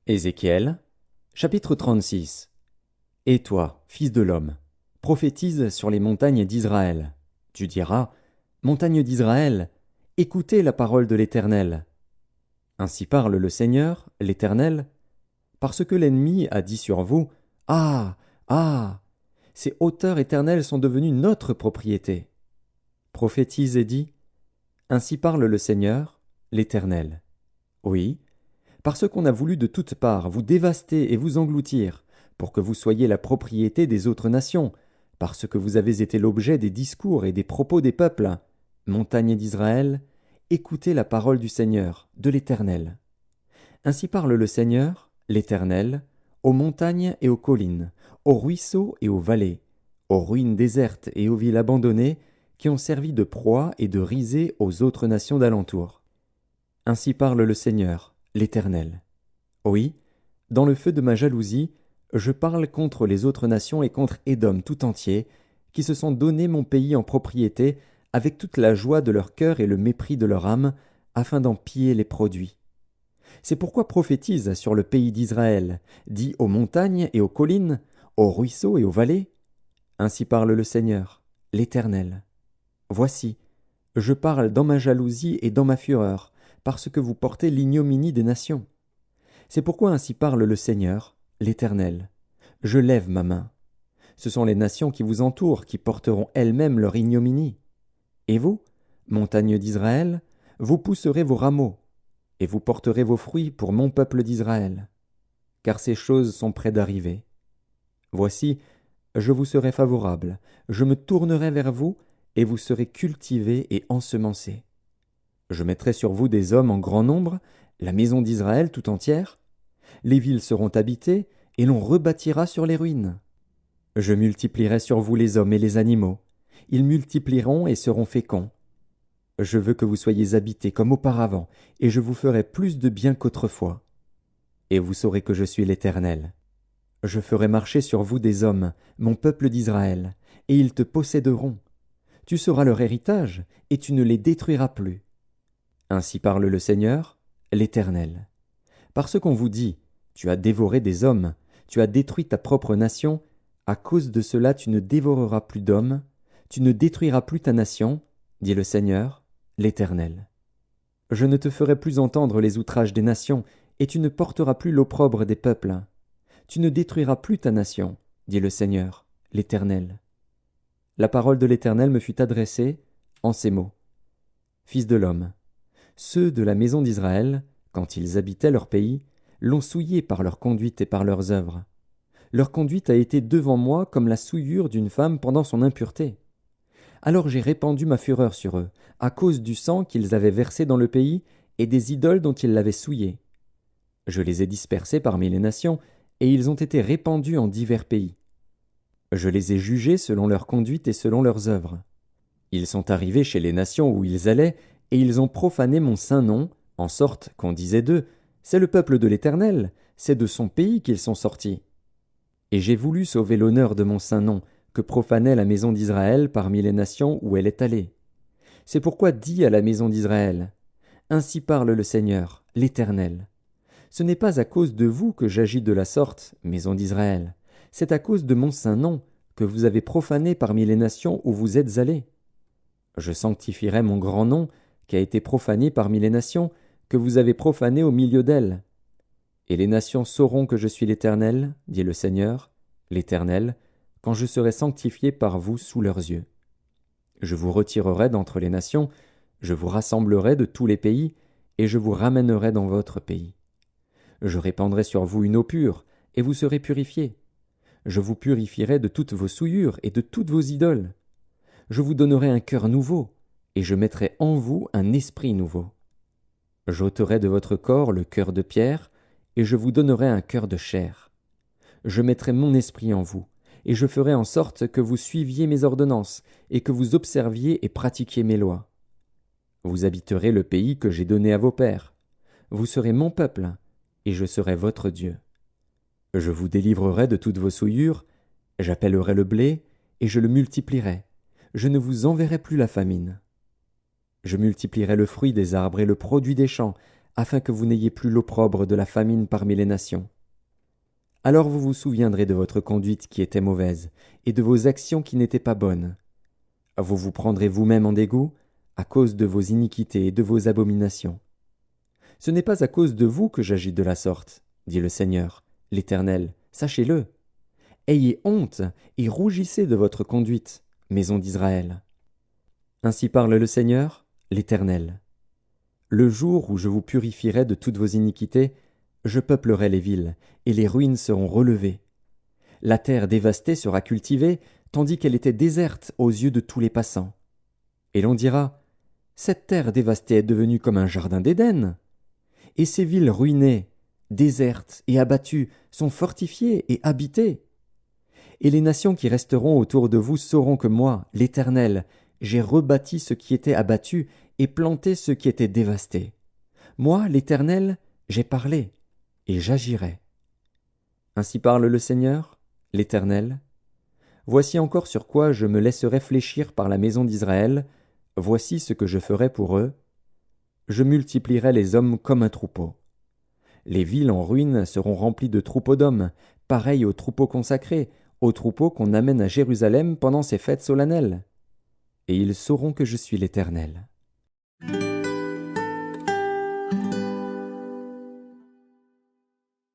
Ézéchiel, chapitre 36. Et toi, fils de l'homme, prophétise sur les montagnes d'Israël. Tu diras, montagnes d'Israël, écoutez la parole de l'Éternel. Ainsi parle le Seigneur, l'Éternel, parce que l'ennemi a dit sur vous, Ah, ah, ces hauteurs éternelles sont devenues notre propriété. Prophétise et dis, Ainsi parle le Seigneur, l'Éternel. Oui, parce qu'on a voulu de toutes parts vous dévaster et vous engloutir, pour que vous soyez la propriété des autres nations, parce que vous avez été l'objet des discours et des propos des peuples. Montagnes d'Israël, écoutez la parole du Seigneur, de l'Éternel. Ainsi parle le Seigneur, l'Éternel, aux montagnes et aux collines, aux ruisseaux et aux vallées, aux ruines désertes et aux villes abandonnées, qui ont servi de proie et de risée aux autres nations d'alentour. Ainsi parle le Seigneur, l'Éternel. Oui, dans le feu de ma jalousie, je parle contre les autres nations et contre Édom tout entier, qui se sont donné mon pays en propriété, avec toute la joie de leur cœur et le mépris de leur âme, afin d'en piller les produits. C'est pourquoi prophétise sur le pays d'Israël, dis aux montagnes et aux collines, aux ruisseaux et aux vallées. Ainsi parle le Seigneur, l'Éternel. Voici, je parle dans ma jalousie et dans ma fureur, parce que vous portez l'ignominie des nations. C'est pourquoi ainsi parle le Seigneur, l'Éternel. Je lève ma main. Ce sont les nations qui vous entourent qui porteront elles-mêmes leur ignominie. Et vous, montagnes d'Israël, vous pousserez vos rameaux, et vous porterez vos fruits pour mon peuple d'Israël. Car ces choses sont près d'arriver. Voici, je vous serai favorable, je me tournerai vers vous, et vous serez cultivés et ensemencés. Je mettrai sur vous des hommes en grand nombre, la maison d'Israël tout entière. Les villes seront habitées, et l'on rebâtira sur les ruines. Je multiplierai sur vous les hommes et les animaux. Ils multiplieront et seront féconds. Je veux que vous soyez habités comme auparavant, et je vous ferai plus de bien qu'autrefois. Et vous saurez que je suis l'Éternel. Je ferai marcher sur vous des hommes, mon peuple d'Israël, et ils te posséderont. Tu seras leur héritage, et tu ne les détruiras plus. Ainsi parle le Seigneur, l'Éternel. Parce qu'on vous dit, tu as dévoré des hommes, tu as détruit ta propre nation, à cause de cela tu ne dévoreras plus d'hommes, tu ne détruiras plus ta nation, dit le Seigneur, l'Éternel. Je ne te ferai plus entendre les outrages des nations, et tu ne porteras plus l'opprobre des peuples. Tu ne détruiras plus ta nation, dit le Seigneur, l'Éternel. La parole de l'Éternel me fut adressée en ces mots. Fils de l'homme, ceux de la maison d'Israël, quand ils habitaient leur pays, l'ont souillé par leur conduite et par leurs œuvres. Leur conduite a été devant moi comme la souillure d'une femme pendant son impureté. Alors j'ai répandu ma fureur sur eux, à cause du sang qu'ils avaient versé dans le pays et des idoles dont ils l'avaient souillé. Je les ai dispersés parmi les nations, et ils ont été répandus en divers pays. Je les ai jugés selon leur conduite et selon leurs œuvres. Ils sont arrivés chez les nations où ils allaient, et ils ont profané mon saint nom, en sorte qu'on disait d'eux, c'est le peuple de l'Éternel, c'est de son pays qu'ils sont sortis. Et j'ai voulu sauver l'honneur de mon saint nom, que profanait la maison d'Israël parmi les nations où elle est allée. C'est pourquoi dis à la maison d'Israël, Ainsi parle le Seigneur, l'Éternel. Ce n'est pas à cause de vous que j'agis de la sorte, maison d'Israël, c'est à cause de mon saint nom, que vous avez profané parmi les nations où vous êtes allés. Je sanctifierai mon grand nom, qui a été profané parmi les nations, que vous avez profané au milieu d'elles. Et les nations sauront que je suis l'Éternel, dit le Seigneur, l'Éternel, quand je serai sanctifié par vous sous leurs yeux. Je vous retirerai d'entre les nations, je vous rassemblerai de tous les pays, et je vous ramènerai dans votre pays. Je répandrai sur vous une eau pure, et vous serez purifiés. Je vous purifierai de toutes vos souillures et de toutes vos idoles. Je vous donnerai un cœur nouveau, et je mettrai en vous un esprit nouveau. J'ôterai de votre corps le cœur de pierre, et je vous donnerai un cœur de chair. Je mettrai mon esprit en vous, et je ferai en sorte que vous suiviez mes ordonnances, et que vous observiez et pratiquiez mes lois. Vous habiterez le pays que j'ai donné à vos pères. Vous serez mon peuple, et je serai votre Dieu. Je vous délivrerai de toutes vos souillures, j'appellerai le blé, et je le multiplierai. Je ne vous enverrai plus la famine. Je multiplierai le fruit des arbres et le produit des champs, afin que vous n'ayez plus l'opprobre de la famine parmi les nations. Alors vous vous souviendrez de votre conduite qui était mauvaise, et de vos actions qui n'étaient pas bonnes. Vous vous prendrez vous-même en dégoût, à cause de vos iniquités et de vos abominations. Ce n'est pas à cause de vous que j'agis de la sorte, dit le Seigneur, l'Éternel, sachez-le. Ayez honte et rougissez de votre conduite, maison d'Israël. Ainsi parle le Seigneur, l'Éternel. Le jour où je vous purifierai de toutes vos iniquités, je peuplerai les villes, et les ruines seront relevées. La terre dévastée sera cultivée, tandis qu'elle était déserte aux yeux de tous les passants. Et l'on dira, cette terre dévastée est devenue comme un jardin d'Éden. Et ces villes ruinées, désertes et abattues, sont fortifiées et habitées. Et les nations qui resteront autour de vous sauront que moi, l'Éternel, j'ai rebâti ce qui était abattu et planté ce qui était dévasté. Moi, l'Éternel, j'ai parlé, et j'agirai. Ainsi parle le Seigneur, l'Éternel. Voici encore sur quoi je me laisserai fléchir par la maison d'Israël, voici ce que je ferai pour eux. Je multiplierai les hommes comme un troupeau. Les villes en ruine seront remplies de troupeaux d'hommes, pareils aux troupeaux consacrés, aux troupeaux qu'on amène à Jérusalem pendant ces fêtes solennelles. Et ils sauront que je suis l'Éternel.